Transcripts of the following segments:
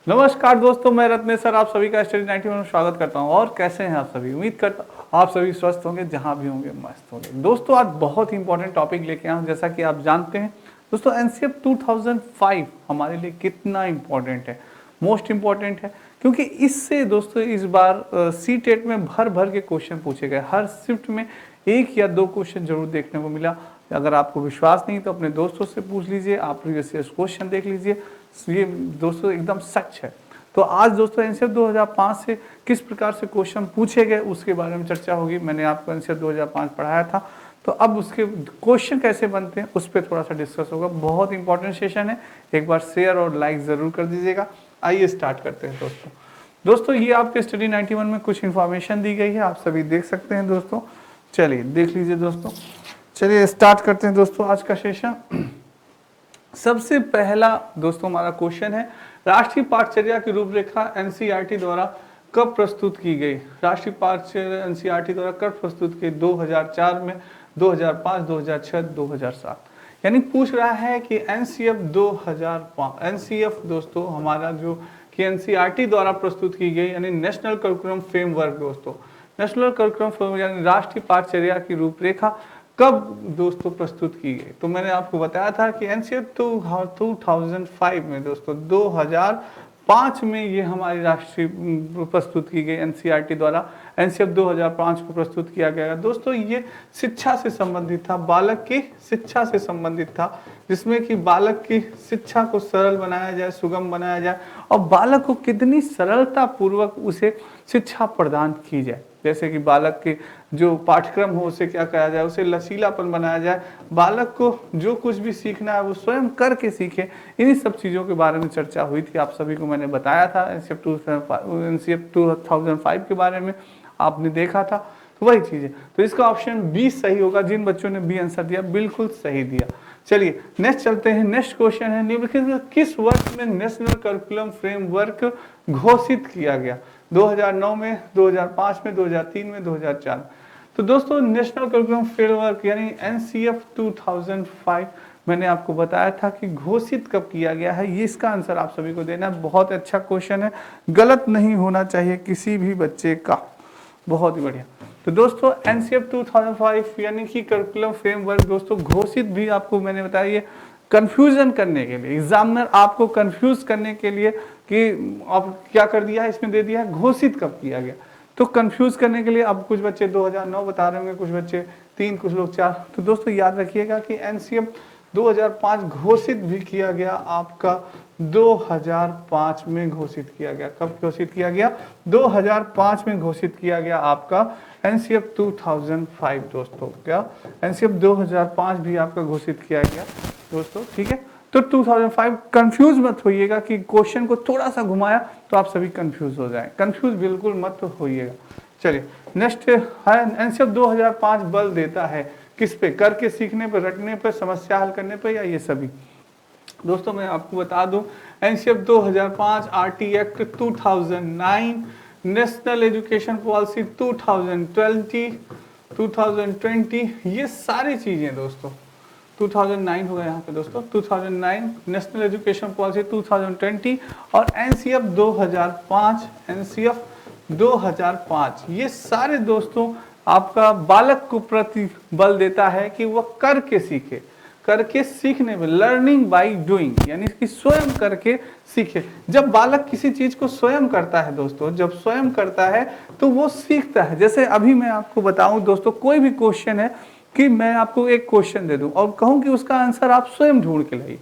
नमस्कार दोस्तों, मैं रत्नेश सर आप सभी का स्टडी 91 में स्वागत करता हूं। और कैसे हैं आप सभी? उम्मीद करता हूं आप सभी स्वस्थ होंगे, जहां भी होंगे मस्त होंगे। दोस्तों आज बहुत ही इंपॉर्टेंट टॉपिक लेके आया हूं। जैसा कि आप जानते हैं दोस्तों, एनसीएफ 2005 हमारे लिए कितना इंपॉर्टेंट है, मोस्ट इंपॉर्टेंट है, क्योंकि इससे दोस्तों इस बार सी टेट में भर भर के क्वेश्चन पूछे गए। हर शिफ्ट में एक या दो क्वेश्चन जरूर देखने को मिला। अगर आपको विश्वास नहीं तो अपने दोस्तों से पूछ लीजिए, आप प्रीवियस ईयर क्वेश्चन देख लीजिए, ये दोस्तों एकदम सच है। तो आज दोस्तों एनसीएफ 2005 से किस प्रकार से क्वेश्चन पूछे गए उसके बारे में चर्चा होगी। मैंने आपको एनसीएफ 2005 पढ़ाया था, तो अब उसके क्वेश्चन कैसे बनते हैं उस पर थोड़ा सा डिस्कस होगा। बहुत इंपॉर्टेंट सेशन है, एक बार शेयर और लाइक जरूर कर दीजिएगा। आइए स्टार्ट करते हैं दोस्तों। ये आपके स्टडी 91 में कुछ इन्फॉर्मेशन दी गई है, आप सभी देख सकते हैं दोस्तों। चलिए देख लीजिए दोस्तों। चलिए स्टार्ट करते हैं दोस्तों आज का सेशन। सबसे पहला दोस्तों हमारा क्वेश्चन है, राष्ट्रीय पाठचर्या की रूपरेखा एनसीईआरटी द्वारा कब प्रस्तुत की गई? राष्ट्रीय पाठचर्या एनसीईआरटी द्वारा कब प्रस्तुत की? 2004 में, 2005, 2006, 2007। यानी पूछ रहा है कि एनसीएफ 2005, एनसीएफ दोस्तों हमारा जो कि एनसीईआरटी द्वारा प्रस्तुत की गई, यानी नेशनल करिकुलम फ्रेमवर्क दोस्तों, नेशनल करिकुलम फ्रेमवर्क यानी राष्ट्रीय पाठचर्या की रूपरेखा कब दोस्तों प्रस्तुत की गई? तो मैंने आपको बताया था कि एनसीएफ 2005 में दोस्तों 2005 में ये हमारी राष्ट्रीय प्रस्तुत की गई एनसीईआरटी द्वारा। एनसीएफ 2005 को प्रस्तुत किया गया दोस्तों। ये शिक्षा से संबंधित था, बालक की शिक्षा से संबंधित था, जिसमें कि बालक की शिक्षा को सरल बनाया जाए, सुगम बनाया जाए और बालक को कितनी सरलता पूर्वक उसे शिक्षा प्रदान की जाए। जैसे कि बालक के जो पाठ्यक्रम हो उसे क्या कहा जाए, उसे लचीलापन बनाया जाए, बालक को जो कुछ भी सीखना है वो स्वयं करके सीखे। इन्हीं सब चीज़ों के बारे में चर्चा हुई थी, आप सभी को मैंने बताया था। एनसीएफ 2005 के बारे में आपने देखा था, तो वही चीज़ है। तो इसका ऑप्शन बी सही होगा। जिन बच्चों ने बी आंसर दिया बिल्कुल सही दिया। चलिए नेक्स्ट चलते हैं। नेक्स्ट क्वेश्चन है, निम्नलिखित किस वर्ष में नेशनल करिकुलम फ्रेमवर्क घोषित किया गया? 2009 में, 2005 में, 2003 में, 2004। तो दोस्तों नेशनल करिकुलम फ्रेमवर्क यानी एनसीएफ 2005 मैंने आपको बताया था कि घोषित कब किया गया है। ये इसका आंसर आप सभी को देना है। बहुत अच्छा क्वेश्चन है, गलत नहीं होना चाहिए किसी भी बच्चे का। बहुत ही बढ़िया। तो दोस्तों एनसीएफ 2005 यानी कि करिकुलम फ्रेमवर्क दोस्तों घोषित भी आपको मैंने बताया, ये कंफ्यूजन करने के लिए, एग्जामिनर आपको कंफ्यूज करने के लिए कि अब क्या कर दिया है, इसमें दे दिया है घोषित कब किया गया। तो कंफ्यूज करने के लिए अब कुछ बच्चे 2009 बता रहे होंगे, कुछ बच्चे 3, कुछ लोग 4। तो दोस्तों याद रखिएगा कि एनसीएफ 2005 घोषित भी किया गया आपका 2005 में घोषित किया गया। कब घोषित किया गया? 2005 में घोषित किया गया आपका एनसीएफ 2005 दोस्तों। क्या एनसीएफ 2005 भी आपका घोषित किया गया दोस्तों, ठीक है। तो 2005 कंफ्यूज मत होइएगा कि क्वेश्चन को थोड़ा सा घुमाया तो आप सभी कंफ्यूज हो जाएं। कंफ्यूज बिल्कुल मत होइएगा। चलिए नेक्स्ट है, एनसीएफ 2005 बल देता है किस पे? करके सीखने पे, रटने पे, समस्या हल करने पे, या ये सभी? दोस्तों मैं आपको बता दूं, NCF 2005, RT act 2009, national education policy 2020, ये सारी चीजें दोस्तों 2009 होगा यहाँ पे दोस्तों। 2009 नेशनल एजुकेशन पॉलिसी 2020 और एनसीएफ 2005, एनसीएफ 2005 ये सारे दोस्तों आपका बालक को प्रति बल देता है कि वह करके सीखे। करके सीखने में, लर्निंग बाय डूइंग, यानी कि स्वयं करके सीखे। जब बालक किसी चीज को स्वयं करता है दोस्तों, जब स्वयं करता है तो वो सीखता है। जैसे अभी मैं आपको बताऊं दोस्तों, कोई भी क्वेश्चन है कि मैं आपको एक क्वेश्चन दे दूं और कहूं कि उसका आंसर आप स्वयं ढूंढ के लाइए।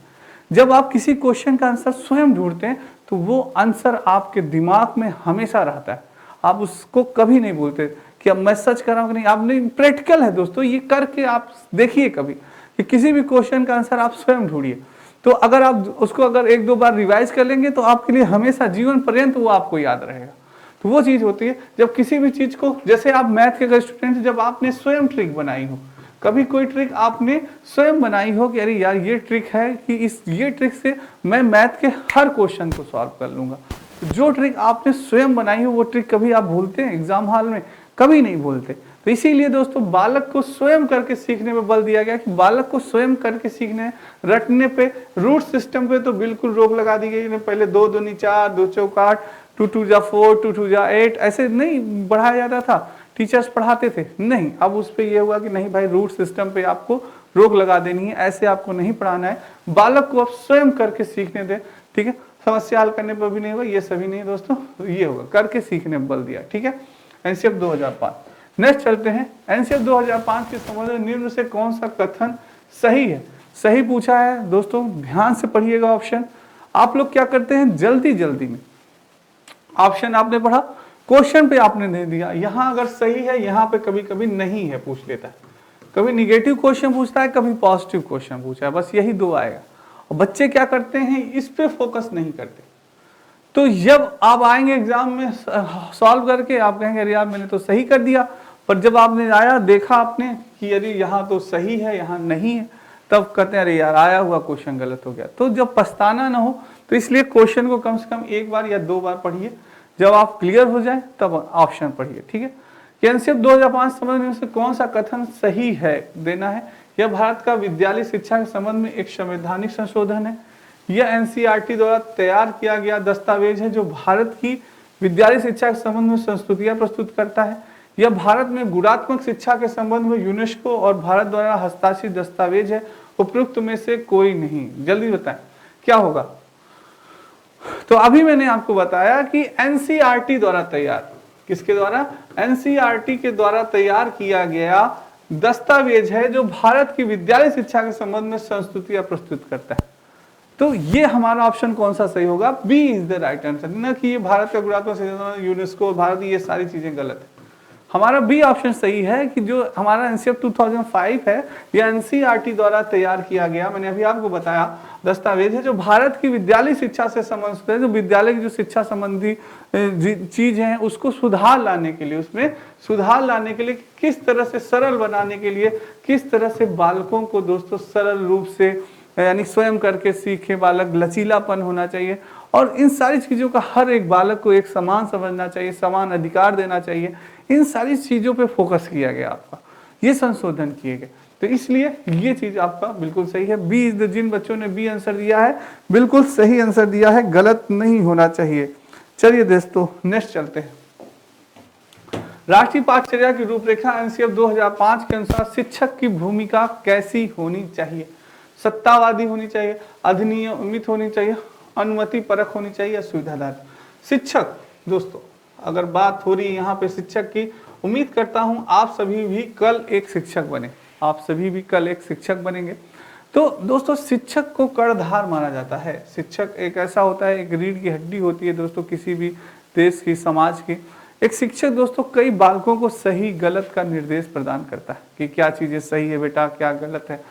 जब आप किसी क्वेश्चन का आंसर स्वयं ढूंढते हैं तो वो आंसर आपके दिमाग में हमेशा रहता है, आप उसको कभी नहीं भूलते। कि अब मैं सच कर रहा हूं कि नहीं, आपने प्रैक्टिकल है दोस्तों, ये करके आप देखिए कभी कि किसी भी क्वेश्चन का आंसर आप स्वयं ढूंढिए। तो अगर आप उसको अगर 1-2 बार रिवाइज कर लेंगे तो आपके लिए हमेशा जीवन पर्यंत वो आपको याद रहेगा। तो वो चीज होती है जब किसी भी चीज को, जैसे आप मैथ के स्टूडेंट, जब आपने स्वयं ट्रिक बनाई हो, कभी कोई ट्रिक आपने स्वयं बनाई हो कि अरे यार ये ट्रिक है कि ये ट्रिक से मैं मैथ के हर क्वेश्चन को सॉल्व कर लूंगा। जो ट्रिक आपने स्वयं बनाई हो वो ट्रिक कभी आप भूलते हैं एग्जाम हॉल में? कभी नहीं भूलते। तो इसीलिए दोस्तों बालक को स्वयं करके सीखने पे बल दिया गया कि बालक को स्वयं करके सीखने है। रटने पे, रूट सिस्टम पे तो बिल्कुल रोक लगा दी गई। पहले 2 दूनी 4, 2 चौक 8, 2 2 जा 4, 2 2 जा 8 ऐसे नहीं बढ़ाया जाता था, टीचर्स पढ़ाते थे नहीं। अब उस पे ये हुआ कि नहीं भाई, रूट सिस्टम पे आपको रोक लगा देनी है, ऐसे आपको नहीं पढ़ाना है, बालक को अब स्वयं करके सीखने दे। ठीक है, समस्या हल करने पर भी नहीं होगा, ये सभी नहीं दोस्तों, ये होगा करके सीखने पर बल दिया। ठीक है, एनसीएफ 2005। नेक्स्ट चलते हैं, एनसीएफ 2005 के संबंध में निम्न से कौन सा कथन सही है? सही पूछा है दोस्तों, ध्यान से पढ़िएगा ऑप्शन। आप लोग क्या करते हैं, जल्दी जल्दी में ऑप्शन आपने पढ़ा, क्वेश्चन पे आपने दे दिया। यहां अगर सही है, यहां पे कभी कभी नहीं है पूछ लेता है, कभी निगेटिव क्वेश्चन पूछता है, कभी पॉजिटिव क्वेश्चन पूछा है, बस यही दो आएगा। और बच्चे क्या करते हैं, इस पे फोकस नहीं करते। तो जब आप आएंगे एग्जाम में सॉल्व करके, आप कहेंगे अरे यार मैंने तो सही कर दिया, पर जब आपने आया देखा आपने कि अरे यहाँ तो सही है यहाँ नहीं है, तब कहते हैं अरे यार आया हुआ क्वेश्चन गलत हो गया। तो जब पछताना ना हो, तो इसलिए क्वेश्चन को कम से कम एक बार या 2 बार पढ़िए, जब आप क्लियर हो जाए तब ऑप्शन पढ़िए। ठीक है, एनसीएफ 2005 समझने से कौन सा कथन सही है देना है? यह भारत का विद्यालय शिक्षा के संबंध में एक संवैधानिक संशोधन है। यह एनसीईआरटी द्वारा तैयार किया गया दस्तावेज है जो भारत की विद्यालय शिक्षा के संबंध में संस्तुतियां प्रस्तुत करता है। यह भारत में गुणात्मक शिक्षा के संबंध में यूनेस्को और भारत द्वारा हस्ताक्षरित दस्तावेज है। उपयुक्त में से कोई नहीं। जल्दी बताएं क्या होगा? तो अभी मैंने आपको बताया कि एनसीईआरटी द्वारा तैयार, किसके द्वारा? एनसीईआरटी के द्वारा तैयार किया गया दस्तावेज है जो भारत की विद्यालय शिक्षा के संबंध में संस्तुतियां प्रस्तुत करता है। तो ये हमारा ऑप्शन कौन सा सही होगा? B is the right answer. न कि ये भारत का गुणात्मक शिक्षा, यूनेस्को, भारत, ये सारी चीजें गलत है। हमारा बी ऑप्शन सही है कि जो हमारा एनसीएफ 2005 है, यह एनसीईआरटी द्वारा तैयार किया गया, मैंने अभी आपको बताया, दस्तावेज है जो भारत की विद्यालय शिक्षा से संबंधित है, जो विद्यालय की जो शिक्षा संबंधी चीज है उसको सुधार लाने के लिए, उसमें सुधार लाने के लिए, किस तरह से सरल बनाने के लिए, किस तरह से बालकों को दोस्तों सरल रूप से यानी स्वयं करके सीखे, बालक लचीलापन होना चाहिए, और इन सारी चीजों का हर एक बालक को एक समान समझना चाहिए, समान अधिकार देना चाहिए। इन सारी चीजों पे फोकस किया गया, आपका ये संशोधन किए गए। तो इसलिए ये चीज आपका बिल्कुल सही है। बी इज द, जिन बच्चों ने बी आंसर दिया है बिल्कुल सही आंसर दिया है, गलत नहीं होना चाहिए। चलिए दोस्तों नेक्स्ट चलते हैं। राष्ट्रीय पाठचर्या की रूपरेखा एनसीएफ 2005 के अनुसार शिक्षक की भूमिका कैसी होनी चाहिए? सत्तावादी होनी चाहिए, अधिनियमित होनी चाहिए, अनुमति परक होनी चाहिए या सुविधादायक? शिक्षक दोस्तों, अगर बात हो रही है यहाँ पे शिक्षक की, उम्मीद करता हूं आप सभी भी कल एक शिक्षक बने, आप सभी भी कल एक शिक्षक बनेंगे। तो दोस्तों शिक्षक को कर्णधार माना जाता है। शिक्षक एक ऐसा होता है, एक रीढ़ की हड्डी होती है दोस्तों किसी भी देश की, समाज की। एक शिक्षक दोस्तों कई बालकों को सही गलत का निर्देश प्रदान करता है कि क्या चीजें सही है बेटा, क्या गलत है।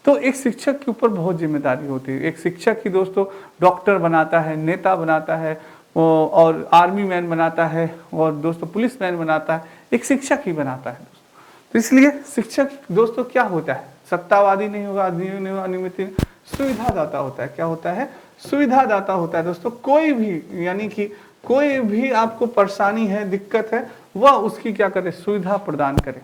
तो एक शिक्षक के ऊपर बहुत जिम्मेदारी होती है। एक शिक्षक ही दोस्तों डॉक्टर बनाता है, नेता बनाता है, और आर्मी मैन बनाता है, और दोस्तों पुलिस मैन बनाता है, एक शिक्षक ही बनाता है दोस्तों। तो इसलिए शिक्षक दोस्तों क्या होता है? सत्तावादी नहीं होगा, अनुमति, सुविधादाता होता है। क्या होता है? सुविधादाता होता है दोस्तों। कोई भी यानी कि कोई भी आपको परेशानी है, दिक्कत है, वह उसकी क्या करे? सुविधा प्रदान करे।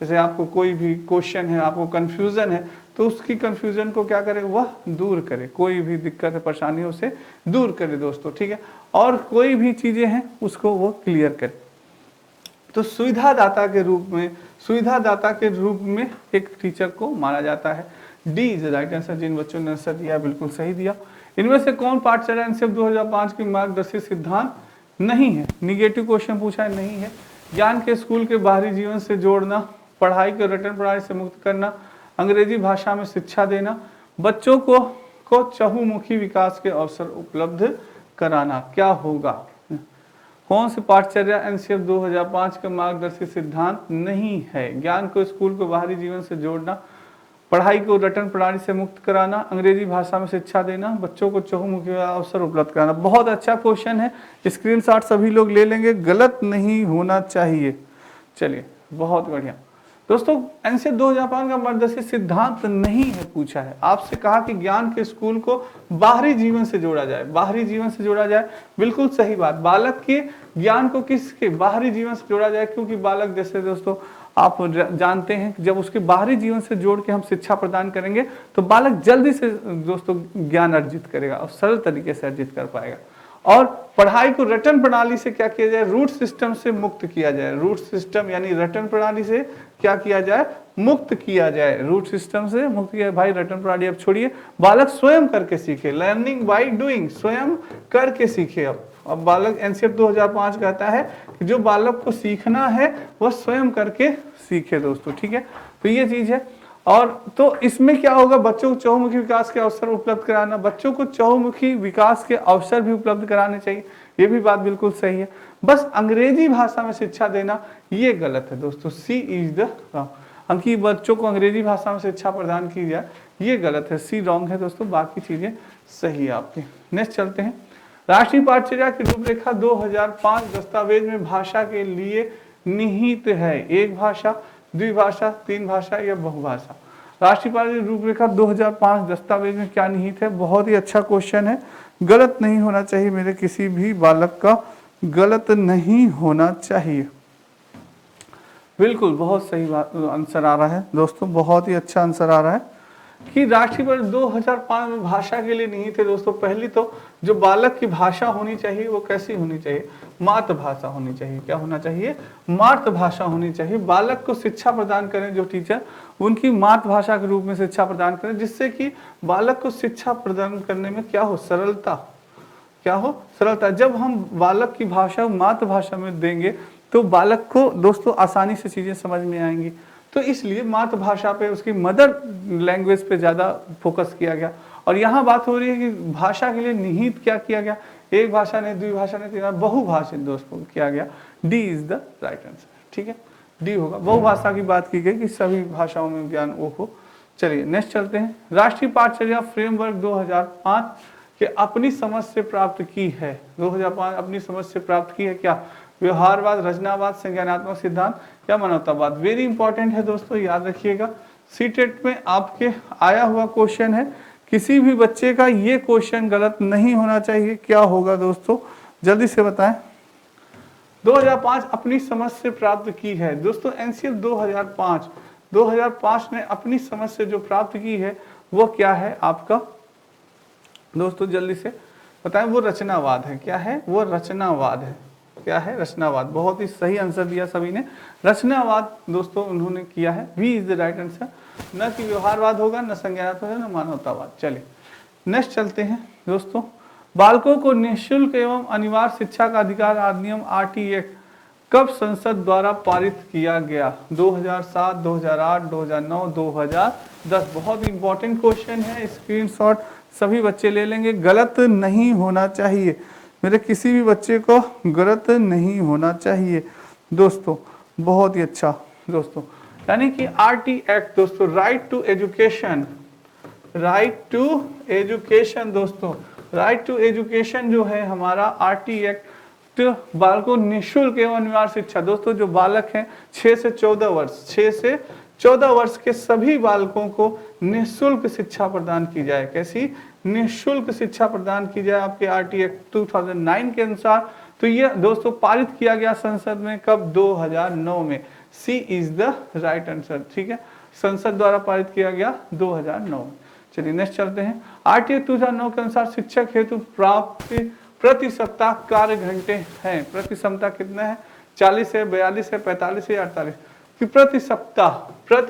जैसे आपको कोई भी क्वेश्चन है, आपको कंफ्यूजन है, तो उसकी कंफ्यूजन को क्या करे? वह दूर करे। कोई भी दिक्कत है, परेशानी है, उसे दूर करे दोस्तों। ठीक है, और कोई भी चीजें हैं उसको वो क्लियर करे। तो सुविधादाता के रूप में एक टीचर को माना जाता है। D is the right answer. जिन बच्चों ने आंसर दिया बिल्कुल सही दिया। इनमें से कौन पाठचर्या एनसीएफ 2005 की मार्गदर्शी सिद्धांत नहीं है? निगेटिव क्वेश्चन पूछा है, नहीं है। ज्ञान के स्कूल के बाहरी जीवन से जोड़ना, पढ़ाई को रटन प्रणाली से मुक्त करना, अंग्रेजी भाषा में शिक्षा देना, बच्चों को चहुमुखी विकास के अवसर उपलब्ध कराना। क्या होगा? कौन सी पाठचर्या एनसीएफ 2005 का मार्गदर्शी सिद्धांत नहीं है? ज्ञान को स्कूल को बाहरी जीवन से जोड़ना, पढ़ाई को रटन प्रणाली से मुक्त कराना, अंग्रेजी भाषा में शिक्षा देना, बच्चों को चहुमुखी अवसर उपलब्ध कराना। बहुत अच्छा क्वेश्चन है, स्क्रीनशॉट सभी लोग ले लेंगे, गलत नहीं होना चाहिए। चलिए बहुत बढ़िया दोस्तों, एनसीएफ 2005 का मार्गदर्शी सिद्धांत नहीं है पूछा है। आपसे कहा कि ज्ञान के स्कूल को बाहरी जीवन से जोड़ा जाए, बाहरी जीवन से जोड़ा जाए, बिल्कुल सही बात। बालक के ज्ञान को किसके? बाहरी जीवन से जोड़ा जाए, क्योंकि बालक जैसे दोस्तों आप जानते हैं कि जब उसके बाहरी जीवन से जोड़ के हम शिक्षा प्रदान करेंगे तो बालक जल्दी से दोस्तों ज्ञान अर्जित करेगा और सरल तरीके से अर्जित कर पाएगा। और पढ़ाई को रटन प्रणाली से क्या किया जाए, रूट सिस्टम से मुक्त किया जाए। रूट सिस्टम यानी रटन प्रणाली से क्या किया जाए, मुक्त किया जाए। रूट सिस्टम से मुक्त किया, भाई रटन प्रणाली अब छोड़िए, बालक स्वयं करके सीखे। लर्निंग बाय डूइंग, स्वयं करके सीखे। अब बालक एनसीईआरटी 2005 कहता है कि जो बालक को सीखना है वह स्वयं करके सीखे दोस्तों, ठीक है। तो ये चीज है। और तो इसमें क्या होगा, बच्चों को चहुमुखी विकास के अवसर उपलब्ध कराना। बच्चों को चहुमुखी विकास के अवसर भी उपलब्ध कराने चाहिए, ये भी बात बिल्कुल सही है। बस अंग्रेजी भाषा में शिक्षा देना ये गलत है दोस्तों। सी इज द रॉन्ग, कि बच्चों को अंग्रेजी भाषा में शिक्षा प्रदान की जाए, ये गलत है, सी रॉन्ग है दोस्तों। बाकी चीजें सही है आपकी। नेक्स्ट चलते हैं। राष्ट्रीय पाठ्यचर्या की रूपरेखा 2005 दस्तावेज में भाषा के लिए निहित है। एक भाषा, द्विभाषा, तीन भाषा या बहुभाषा। राष्ट्रीय पाठ्यचर्या रूपरेखा 2005 दस्तावेज में क्या निहित है? बहुत ही अच्छा क्वेश्चन है, गलत नहीं होना चाहिए मेरे किसी भी बालक का, गलत नहीं होना चाहिए। बिल्कुल बहुत सही आंसर आ रहा है दोस्तों, बहुत ही अच्छा आंसर आ रहा है कि राष्ट्रीय पाठ्यचर्या 2005 में भाषा के लिए निहित है दोस्तों। पहली तो जो बालक की भाषा होनी चाहिए वो कैसी होनी चाहिए, मातृभाषा होनी चाहिए। क्या होना चाहिए? मातृभाषा होनी चाहिए। बालक को शिक्षा प्रदान करें जो टीचर, उनकी मातृभाषा के रूप में शिक्षा प्रदान करें, जिससे कि बालक को शिक्षा प्रदान करने में क्या हो, सरलता, क्या हो, सरलता। जब हम बालक की भाषा मातृभाषा में देंगे तो बालक को दोस्तों आसानी से चीजें समझ में आएंगी। तो इसलिए मातृभाषा पे, उसकी मदर लैंग्वेज पे ज्यादा फोकस किया गया। और यहाँ बात हो रही है कि भाषा के लिए निहित क्या किया गया, एक भाषा ने, द्विभाषा ने, बहुभाषित दोस्तों किया गया। D is the right answer, ठीक है, डी होगा। बहुभाषा की बात की गई कि सभी भाषाओं में ज्ञान वो हो। चलिए नेक्स्ट चलते हैं। राष्ट्रीय पाठ्यचर्या फ्रेमवर्क 2005 के अपनी समझ से प्राप्त की है। 2005 अपनी समझ से प्राप्त की है क्या? व्यवहारवाद, रचनावाद, संज्ञानात्मक सिद्धांत या मानवतावाद। वेरी इंपॉर्टेंट है दोस्तों, याद रखिएगा। सीटेट में आपके आया हुआ क्वेश्चन है, किसी भी बच्चे का ये क्वेश्चन गलत नहीं होना चाहिए। क्या होगा दोस्तों, जल्दी से बताएं। 2005 अपनी समझ से प्राप्त की है दोस्तों। एनसीईआरटी 2005 ने अपनी समझ से जो प्राप्त की है वो क्या है आपका दोस्तों, जल्दी से बताएं। वो रचनावाद है। क्या है वो? रचनावाद है। क्या है? रचनावाद। बहुत ही सही आंसर दिया सभी ने, रचनावाद दोस्तों उन्होंने किया है। V is the right answer. न कि व्यवहारवाद होगा, न संज्ञानात्मक, न मानवतावाद। चलिए नेक्स्ट चलते हैं दोस्तों। बालकों को निःशुल्क एवं अनिवार्य शिक्षा का अधिकार अधिनियम आरटी एक्ट कब संसद द्वारा पारित किया गया? 2007, 2008, 2009, 2010। बहुत इंपॉर्टेंट क्वेश्चन है, स्क्रीनशॉट सभी बच्चे ले लेंगे। गलत नहीं होना चाहिए मेरे किसी भी बच्चे को, गलत नहीं होना चाहिए दोस्तों। बहुत ही अच्छा दोस्तों, यानी कि आरटी एक्ट दोस्तों, right to education, right to education दोस्तों, राइट टू एजुकेशन जो है हमारा आरटी एक्ट, बालकों निःशुल्क एवं अनिवार्य शिक्षा। दोस्तों जो बालक हैं 6 से 14 वर्ष, 6 से 14 वर्ष के सभी बालकों को निःशुल्क शिक्षा प्रदान की जाए। कैसी? निःशुल्क शिक्षा प्रदान की जाए आपके आरटी एक्ट 2009 के अनुसार। तो ये दोस्तों पारित किया गया संसद में कब? 2009 में। सी इज द राइट आंसर, ठीक है, संसद द्वारा पारित किया गया 2009 में। चलिए नेक्स्ट चलते हैं। आरटी एक्ट 2009 के अनुसार शिक्षक हेतु प्राप्त प्रति सप्ताह कार्य घंटे हैं। प्रति सप्ताह कितना है? 40 है, 42 है, 45 है, 48 कि प्रति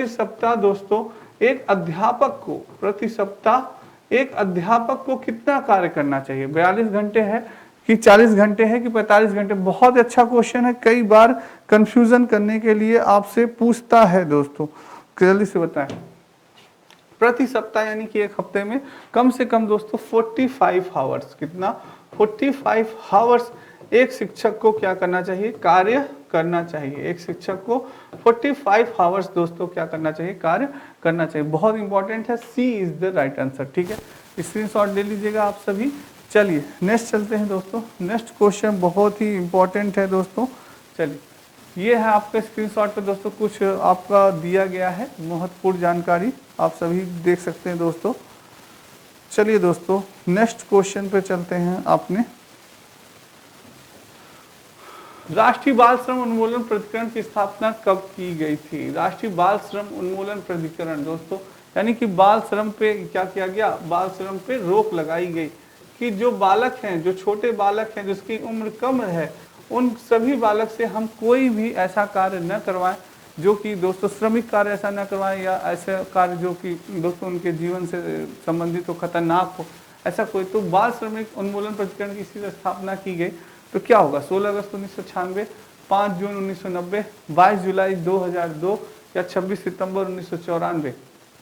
सप्ताह दोस्तों एक अध्यापक को, प्रति सप्ताह एक अध्यापक को कितना कार्य करना चाहिए? 42 घंटे है कि 40 घंटे है कि 45 घंटे? बहुत अच्छा क्वेश्चन है, कई बार कंफ्यूजन करने के लिए आपसे पूछता है दोस्तों, जल्दी से बताएं। प्रति सप्ताह यानी कि एक हफ्ते में कम से कम दोस्तों 45 आवर्स, कितना? 45 आवर्स एक शिक्षक को क्या करना चाहिए? कार्य करना चाहिए। एक शिक्षक को 45 आवर्स दोस्तों क्या करना चाहिए? कार्य करना चाहिए। बहुत इंपॉर्टेंट है, सी इज द राइट आंसर, ठीक है, स्क्रीनशॉट ले लीजिएगा आप सभी। चलिए नेक्स्ट चलते हैं दोस्तों। नेक्स्ट क्वेश्चन बहुत ही इंपॉर्टेंट है दोस्तों। चलिए ये है आपका स्क्रीनशॉट पे दोस्तों, कुछ आपका दिया गया है महत्वपूर्ण जानकारी, आप सभी देख सकते हैं दोस्तों। चलिए दोस्तों नेक्स्ट क्वेश्चन पे चलते हैं। आपने राष्ट्रीय बाल श्रम उन्मूलन प्राधिकरण की स्थापना कब की गई थी? राष्ट्रीय बाल श्रम उन्मूलन प्राधिकरण दोस्तों, यानी कि बाल श्रम पे क्या किया गया, बाल श्रम पे रोक लगाई गई कि जो बालक हैं, जो छोटे बालक हैं, जिसकी उम्र कम है, उन सभी बालक से हम कोई भी ऐसा कार्य न करवाएं जो कि दोस्तों श्रमिक कार्य ऐसा न करवाएं, या ऐसे कार्य जो कि दोस्तों उनके जीवन से संबंधित हो, खतरनाक हो, ऐसा कोई। तो बाल श्रमिक उन्मूलन प्राधिकरण की इसी स्थापना की गई। तो क्या होगा, 16 अगस्त 1996, 5 जून 1990, 22 जुलाई 2002 या 26 सितंबर 1994?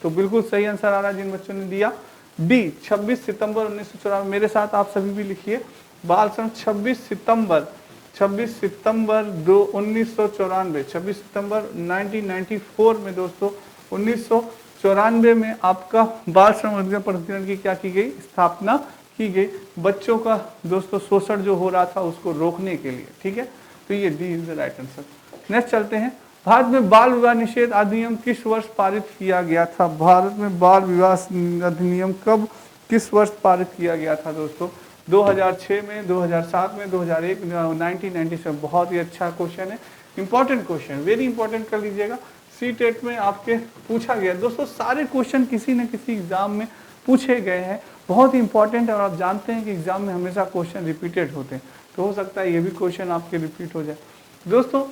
तो बिल्कुल सही आंसर आ रहा है जिन बच्चों ने दिया डी, 26 सितंबर 1994। मेरे साथ आप सभी भी लिखिए, बाल श्रम 26 सितंबर 1994, 26 सितंबर 1994 में दोस्तों, 1994 में आपका बाल श्रम प्राधिकरण की क्या की गई, स्थापना की गई, बच्चों का दोस्तों शोषण जो हो रहा था उसको रोकने के लिए। ठीक है, तो ये D is the right answer. Next चलते हैं, भारत में बाल विवाह निषेध अधिनियम किस वर्ष पारित किया गया था? भारत में बाल विवाह अधिनियम कब, किस वर्ष पारित किया गया था दोस्तों? 2006 में, 2007 में, 2001 में, 1997? बहुत ही अच्छा क्वेश्चन है, इंपॉर्टेंट क्वेश्चन, वेरी इंपॉर्टेंट कर लीजिएगा। सी-टेट में आपके पूछा गया दोस्तों, सारे क्वेश्चन किसी न किसी एग्जाम में पूछे गए हैं, बहुत ही इंपॉर्टेंट है। और आप जानते हैं कि एग्जाम में हमेशा क्वेश्चन रिपीटेड होते हैं, तो हो सकता है ये भी क्वेश्चन आपके रिपीट हो जाए। दोस्तों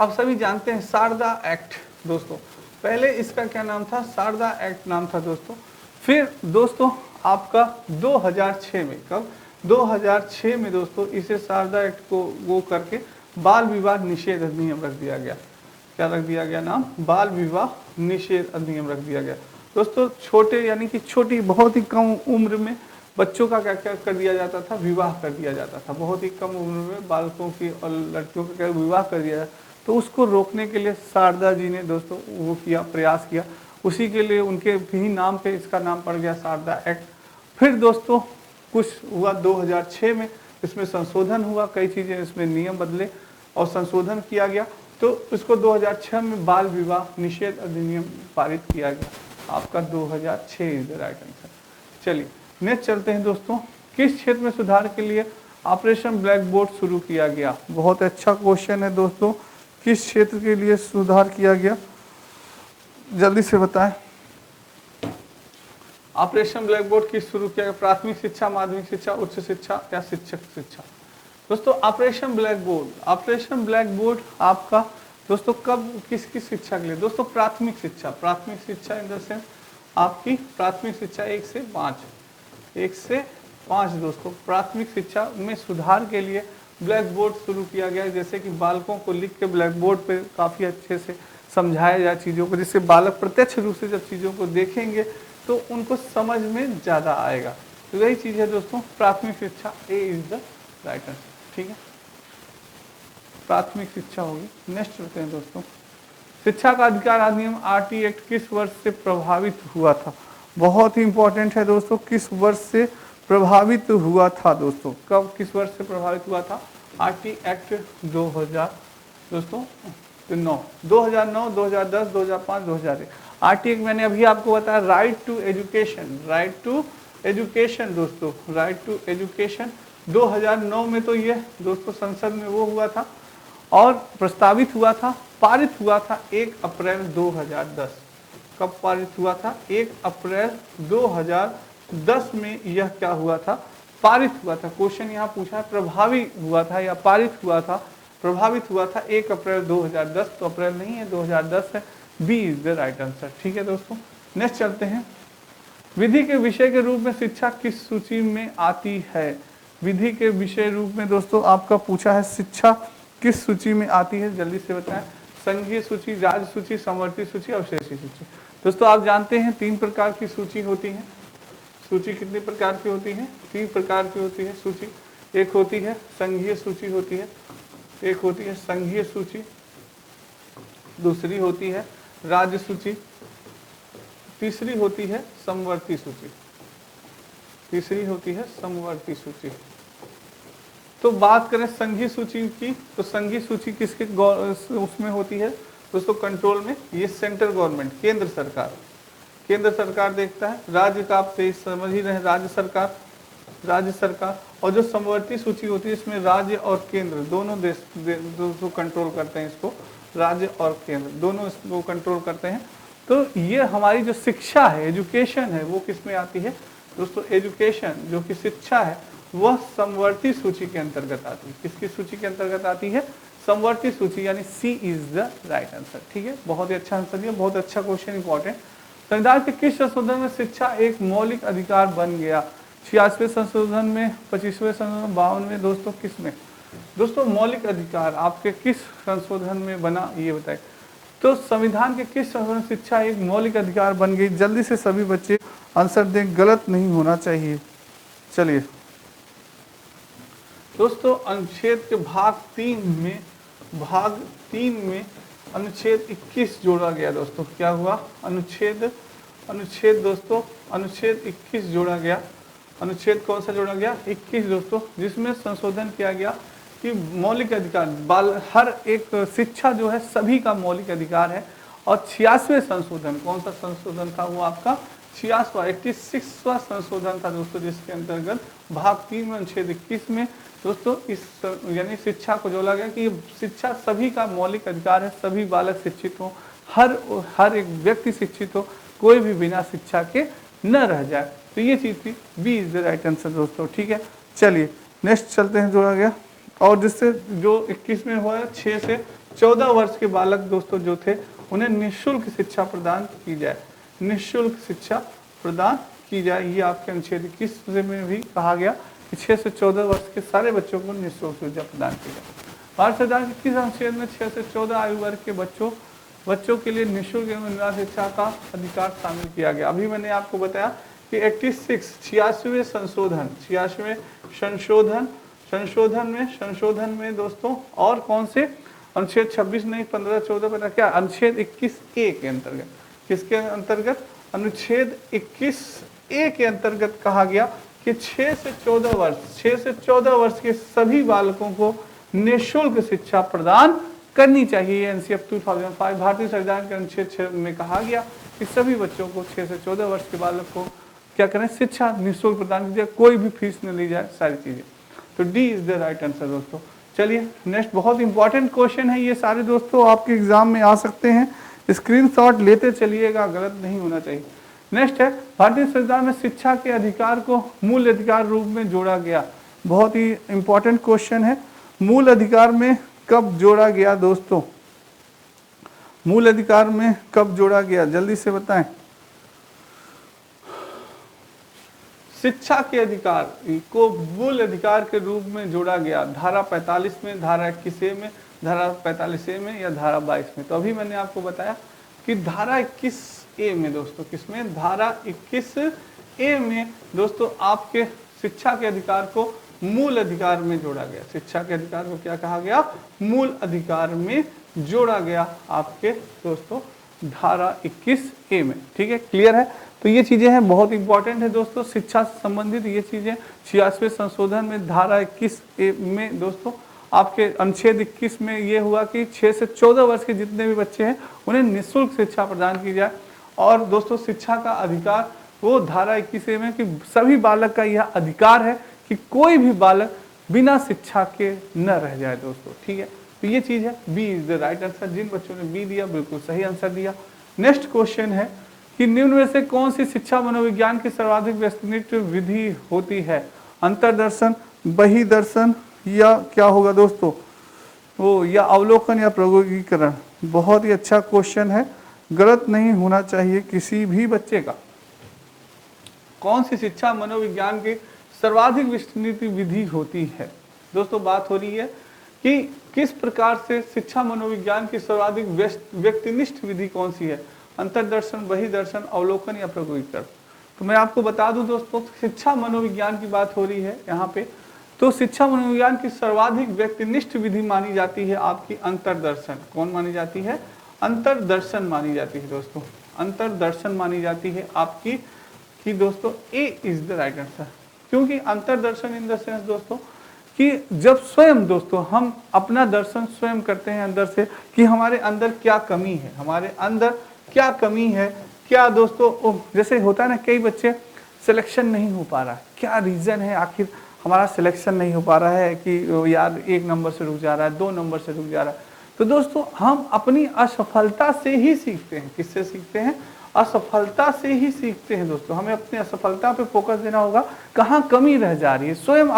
आप सभी जानते हैं शारदा एक्ट दोस्तों, पहले इसका क्या नाम था, शारदा एक्ट नाम था दोस्तों। फिर दोस्तों आपका 2006 में, कब, 2006 में दोस्तों इसे शारदा एक्ट को वो करके बाल विवाह निषेध अधिनियम रख दिया गया। क्या रख दिया गया नाम, बाल विवाह निषेध अधिनियम रख दिया गया दोस्तों। छोटे यानी कि छोटी, बहुत ही कम उम्र में बच्चों का क्या क्या कर दिया जाता था, विवाह कर दिया जाता था, बहुत ही कम उम्र में बालकों की और लड़कियों का क्या विवाह कर दिया जाता। तो उसको रोकने के लिए शारदा जी ने दोस्तों वो किया, प्रयास किया, उसी के लिए उनके भी नाम पे इसका नाम पड़ गया शारदा एक्ट। फिर दोस्तों कुछ हुआ 2006 में, इसमें संशोधन हुआ, कई चीज़ें इसमें नियम बदले और संशोधन किया गया, तो इसको 2006 में बाल विवाह निषेध अधिनियम पारित किया गया। आपका 2006 इज द राइट आंसर। चलिए नेक्स्ट चलते हैं दोस्तों, किस क्षेत्र में सुधार के लिए ऑपरेशन ब्लैक बोर्ड शुरू किया गया? बहुत अच्छा क्वेश्चन है दोस्तों, किस क्षेत्र के लिए सुधार किया गया, जल्दी से बताएं। ऑपरेशन ब्लैक बोर्ड किस शुरू किया गया? प्राथमिक शिक्षा, माध्यमिक शिक्षा, उच्च शिक्षा या शिक्षक शिक्षा? दोस्तों operation black board, operation black board आपका दोस्तों कब, किस किस शिक्षा के लिए? दोस्तों प्राथमिक शिक्षा, प्राथमिक शिक्षा इन द सेंस आपकी प्राथमिक शिक्षा 1 से 5 दोस्तों, प्राथमिक शिक्षा में सुधार के लिए ब्लैक बोर्ड शुरू किया गया है। जैसे कि बालकों को लिख के ब्लैक बोर्ड पे काफ़ी अच्छे से समझाया जाए चीज़ों को, जिससे बालक प्रत्यक्ष रूप से जब चीज़ों को देखेंगे तो उनको समझ में ज़्यादा आएगा। तो यही चीज़ है दोस्तों, प्राथमिक शिक्षा, ए इज द राइट आंसर। ठीक है, प्राथमिक शिक्षा होगी। नेक्स्ट चलते हैं दोस्तों, शिक्षा का अधिकार अधिनियम आरटी एक्ट किस वर्ष से प्रभावित हुआ था? बहुत ही इंपॉर्टेंट है दोस्तों, किस वर्ष से प्रभावित हुआ था दोस्तों, कब, किस वर्ष से प्रभावित हुआ था? आरटी एक्ट 2000 दोस्तों 9, 2009, 2010, 2005, 2001। आरटी एक्ट मैंने अभी आपको बताया, right to education, right to education दोस्तों, राइट टू एजुकेशन 2009 में तो ये दोस्तों संसद में वो हुआ था और प्रस्तावित हुआ था, पारित हुआ था 1 अप्रैल 2010। कब पारित हुआ था? 1 अप्रैल 2010 में यह क्या हुआ था, पारित हुआ था। क्वेश्चन यहाँ पूछा है प्रभावी हुआ था या पारित हुआ था? प्रभावित हुआ था 1 अप्रैल 2010, तो अप्रैल नहीं है, 2010 है, B is the right answer. ठीक है दोस्तों, नेक्स्ट चलते हैं, विधि के विषय के रूप में शिक्षा किस सूची में आती है? विधि के विषय रूप में दोस्तों आपका पूछा है, शिक्षा किस सूची में आती है, जल्दी से बताएं। संघीय सूची, राज्य सूची, समवर्ती सूची, अवशेषी सूची। दोस्तों आप जानते हैं 3 प्रकार की सूची होती है। सूची कितने प्रकार की होती है? 3 प्रकार की होती है सूची। एक होती है संघीय सूची होती है, एक होती है संघीय सूची, दूसरी होती है राज्य सूची, तीसरी होती है समवर्ती सूची, तीसरी होती है समवर्ती सूची। तो बात करें संघीय सूची की, तो संघीय सूची किसके उसमें होती है दोस्तों? कंट्रोल में, ये सेंट्रल गवर्नमेंट, केंद्र सरकार, केंद्र सरकार देखता है। राज्य का आप समझ ही रहे, राज्य सरकार, राज्य सरकार, और जो समवर्ती सूची होती है इसमें राज्य और केंद्र दोनों देश दोस्तों कंट्रोल करते हैं इसको, राज्य और केंद्र दोनों इसको कंट्रोल करते हैं। तो ये हमारी जो शिक्षा है, एजुकेशन है, वो किस में आती है दोस्तों? एजुकेशन जो कि शिक्षा है वह समवर्ती सूची के अंतर्गत आती है। किसकी सूची के अंतर्गत आती है? समवर्ती सूची, यानी सी इज द राइट आंसर। ठीक है, बहुत ही अच्छा आंसर दिया, बहुत अच्छा क्वेश्चन, इंपॉर्टेंट। संविधान के किस संशोधन में शिक्षा एक मौलिक अधिकार बन गया? 86वें संशोधन में, 25वें संशोधन, 52वें, दोस्तों किस में? दोस्तों मौलिक अधिकार आपके किस संशोधन में बना, ये बताए। तो संविधान के किस संशोधन शिक्षा एक मौलिक अधिकार बन गई? जल्दी से सभी बच्चे आंसर दें, गलत नहीं होना चाहिए। चलिए दोस्तों, अनुच्छेद के भाग 3 में अनुच्छेद 21 जोड़ा गया। दोस्तों क्या हुआ? अनुच्छेद दोस्तों अनुच्छेद 21 जोड़ा गया। अनुच्छेद कौन सा जोड़ा गया? 21 दोस्तों, जिसमें संशोधन किया गया कि मौलिक अधिकार हर एक शिक्षा जो है सभी का मौलिक अधिकार है। और 86वें संशोधन, कौन सा संशोधन था वो आपका? 86वां संशोधन था दोस्तों, जिसके अंतर्गत भाग 3 में अनुच्छेद 21 में दोस्तों इस यानी शिक्षा को जोड़ा गया कि शिक्षा सभी का मौलिक अधिकार है, सभी बालक शिक्षित हो, हर एक व्यक्ति शिक्षित हो, कोई भी बिना शिक्षा के न रह जाए। तो ये चीज थी, B is the right answer दोस्तों। ठीक है, चलिए नेक्स्ट चलते हैं, जोड़ा गया। और जिससे जो 21 में हुआ 6 से 14 वर्ष के बालक दोस्तों जो थे उन्हें निःशुल्क शिक्षा प्रदान की जाए, निःशुल्क शिक्षा प्रदान की जाए। ये आपके अनुच्छेद 21 में भी कहा गया कि 6 से 14 वर्ष के सारे बच्चों को निःशुल्क शिक्षा प्रदान की जाए। भारत सरकार के किस अनुच्छेद में 6 से 14 आयु वर्ग के बच्चों के लिए निःशुल्क एवं अनिवार्य शिक्षा का अधिकार शामिल किया गया? अभी मैंने आपको बताया कि 86वें संशोधन में दोस्तों, और कौन से अनुच्छेद 26 नहीं 15 14 पता क्या? अनुच्छेद 21A के अंतर्गत। किसके अंतर्गत? अनुच्छेद 21A के अंतर्गत कहा गया कि 6 से 14 वर्ष के सभी बालकों को निःशुल्क शिक्षा प्रदान करनी चाहिए। एनसीएफ 2005 भारतीय संविधान के अनुच्छेद 6 में कहा गया कि सभी बच्चों को 6 से 14 वर्ष के बालक को क्या करें? शिक्षा निःशुल्क प्रदान की जाए, कोई भी फीस न ली जाए, सारी चीजें। तो D is the right answer दोस्तों। चलिए नेक्स्ट, बहुत इंपॉर्टेंट क्वेश्चन है ये सारे दोस्तों, आपके एग्जाम में आ सकते हैं, स्क्रीनशॉट लेते चलिएगा, गलत नहीं होना चाहिए। नेक्स्ट है, भारतीय संविधान में शिक्षा के अधिकार को मूल अधिकार रूप में जोड़ा गया। बहुत ही इंपॉर्टेंट क्वेश्चन है, मूल अधिकार में कब जोड़ा गया दोस्तों? मूल अधिकार में कब जोड़ा गया, जल्दी से बताएं। शिक्षा के अधिकार को मूल अधिकार के रूप में जोड़ा गया धारा 45 में, धारा 21A में, धारा 45A में या धारा 22 में। तो अभी मैंने आपको बताया कि धारा 21A में दोस्तों, किसमें? धारा 21A में दोस्तों आपके शिक्षा के अधिकार को मूल अधिकार में जोड़ा गया। शिक्षा के अधिकार को क्या कहा गया? मूल अधिकार में जोड़ा गया आपके दोस्तों धारा 21A में। ठीक है, क्लियर है? तो ये चीजें हैं, बहुत इंपॉर्टेंट है दोस्तों, शिक्षा से संबंधित ये चीजें। 86वें संशोधन में धारा 21A में दोस्तों आपके अनुच्छेद 21 में ये हुआ कि 6 से 14 वर्ष के जितने भी बच्चे हैं उन्हें निःशुल्क शिक्षा प्रदान की जाए। और दोस्तों शिक्षा का अधिकार वो धारा 21A में कि सभी बालक का यह अधिकार है कि कोई भी बालक बिना शिक्षा के न रह जाए दोस्तों। ठीक है, तो ये चीज है, B is the right answer. जिन बच्चों ने बी दिया बिल्कुल सही आंसर दिया। नेक्स्ट क्वेश्चन है कि निम्न में से कौन सी शिक्षा मनोविज्ञान की सर्वाधिक व्यवस्थित विधि होती है? अंतर्दर्शन, बहिर्दर्शन या क्या होगा दोस्तों वो, या अवलोकन या प्रयोगीकरण? बहुत ही अच्छा क्वेश्चन है, गलत नहीं होना चाहिए किसी भी बच्चे का। कौन सी शिक्षा मनोविज्ञान की सर्वाधिक विस्तृत विधि होती है? दोस्तों बात हो रही है कि किस प्रकार से शिक्षा मनोविज्ञान की सर्वाधिक व्यक्तिनिष्ठ विधि कौन सी है? अंतर्दर्शन, बहिर्दर्शन, अवलोकन या प्रयोगीकरण? तो मैं आपको बता दूं दोस्तों, शिक्षा मनोविज्ञान की बात हो रही है यहाँ पे। तो शिक्षा मनोविज्ञान की सर्वाधिक व्यक्तिनिष्ठ विधि मानी जाती है आपकी अंतर्दर्शन। कौन मानी जाती है? अंतर्दर्शन मानी जाती है दोस्तों, अंतर्दर्शन मानी जाती है आपकी कि दोस्तों ए इज द राइट आंसर। क्योंकि अंतर्दर्शन इन द सेंस दोस्तों कि जब स्वयं दोस्तों हम अपना दर्शन स्वयं करते हैं अंदर से कि हमारे अंदर क्या कमी है, हमारे अंदर क्या कमी है, क्या दोस्तों जैसे होता है ना, कई बच्चे सिलेक्शन नहीं हो पा रहा है। क्या रीज़न है आखिर हमारा सिलेक्शन नहीं हो पा रहा है कि यार 1 नंबर से रुक जा रहा है, 2 नंबर से रुक जा रहा है। तो दोस्तों हम अपनी असफलता से ही सीखते हैं। किससे सीखते हैं? असफलता से ही सीखते हैं दोस्तों। हमें अपनी असफलता पे फोकस देना होगा, कहाँ कमी रह जा रही है, स्वयं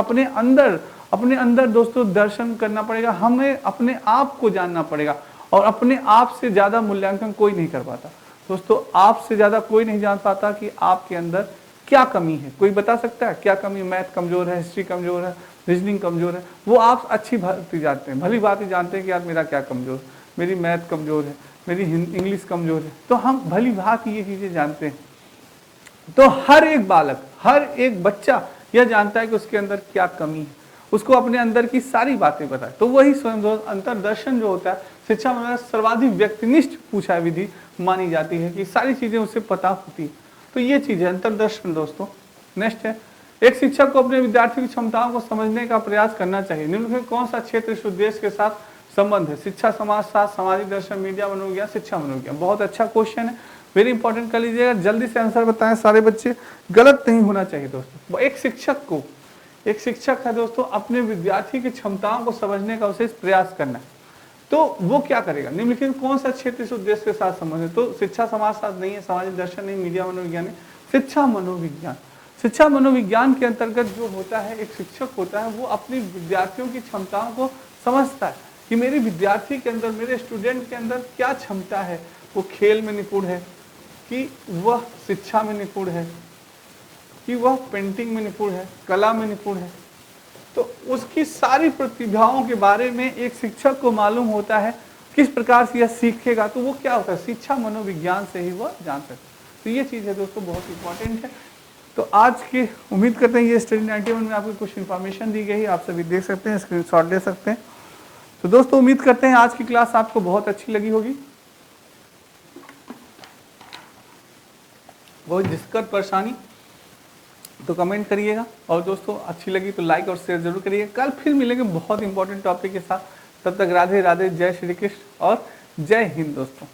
अपने अंदर दोस्तों दर्शन करना पड़ेगा। हमें अपने आप को जानना पड़ेगा और अपने आप से ज़्यादा मूल्यांकन कोई नहीं कर पाता दोस्तों। आपसे ज़्यादा कोई नहीं जान पाता कि आपके अंदर क्या कमी है। कोई बता सकता है क्या कमी? मैथ कमज़ोर है, हिस्ट्री कमज़ोर है, रीजनिंग कमज़ोर है। वो आप अच्छी भांति जानते हैं, भली बात ही जानते हैं कि यार मेरा क्या कमज़ोर है, मेरी मैथ कमज़ोर है, मेरी इंग्लिश कमज़ोर है। तो हम भली भांति ये चीज़ें जानते हैं। तो हर एक बालक, हर एक बच्चा यह जानता है कि उसके अंदर क्या कमी है, उसको अपने अंदर की सारी बातें पता है। तो वही स्वयं अंतर्दर्शन जो होता है, शिक्षा में सर्वाधिक व्यक्तिनिष्ठ पूछा विधि मानी जाती है कि सारी चीज़ें उससे पता होती है। तो ये चीज़ है अंतर्दर्शन दोस्तों। नेक्स्ट है, एक शिक्षक को अपने विद्यार्थी की क्षमताओं को समझने का प्रयास करना चाहिए। निम्न में कौन सा क्षेत्र इस उद्देश्य के साथ संबंध है? शिक्षा, समाजशास्त्र, सामाजिक दर्शन, मीडिया मनोविज्ञान, शिक्षा मनोविज्ञान। बहुत अच्छा क्वेश्चन है, वेरी इंपॉर्टेंट कर लीजिएगा। जल्दी से आंसर बताएं सारे बच्चे, गलत नहीं होना चाहिए दोस्तों। एक शिक्षक है दोस्तों, अपने विद्यार्थी की क्षमताओं को समझने का उसे प्रयास करना है। तो वो क्या करेगा? निम्नलिखित कौन सा क्षेत्र इस उद्देश्य के साथ संबंधित है? तो शिक्षा समाजशास्त्र नहीं है, सामाजिक दर्शन नहीं, मीडिया मनोविज्ञान है, शिक्षा मनोविज्ञान। शिक्षा मनोविज्ञान के अंतर्गत जो होता है, एक शिक्षक होता है वो अपनी विद्यार्थियों की क्षमताओं को समझता है कि मेरे विद्यार्थी के अंदर, मेरे स्टूडेंट के अंदर क्या क्षमता है। वो खेल में निपुण है, कि वह शिक्षा में निपुण है, कि वह पेंटिंग में निपुण है, कला में निपुण है। तो उसकी सारी प्रतिभाओं के बारे में एक शिक्षक को मालूम होता है, किस प्रकार से यह सीखेगा। तो वो क्या होता है? शिक्षा मनोविज्ञान से ही वह जान सकता है। तो ये चीज़ है दोस्तों, बहुत इंपॉर्टेंट है। तो आज की उम्मीद करते हैं ये स्टडी 91 में आपको कुछ इन्फॉर्मेशन दी गई है, आप सभी देख सकते हैं, स्क्रीनशॉट ले सकते हैं। तो दोस्तों उम्मीद करते हैं आज की क्लास आपको बहुत अच्छी लगी होगी। बहुत दिक्कत परेशानी तो कमेंट करिएगा, और दोस्तों अच्छी लगी तो लाइक और शेयर जरूर करिएगा। कल फिर मिलेंगे बहुत इंपॉर्टेंट टॉपिक के साथ। तब तक राधे राधे, जय श्री कृष्ण और जय हिंद दोस्तों।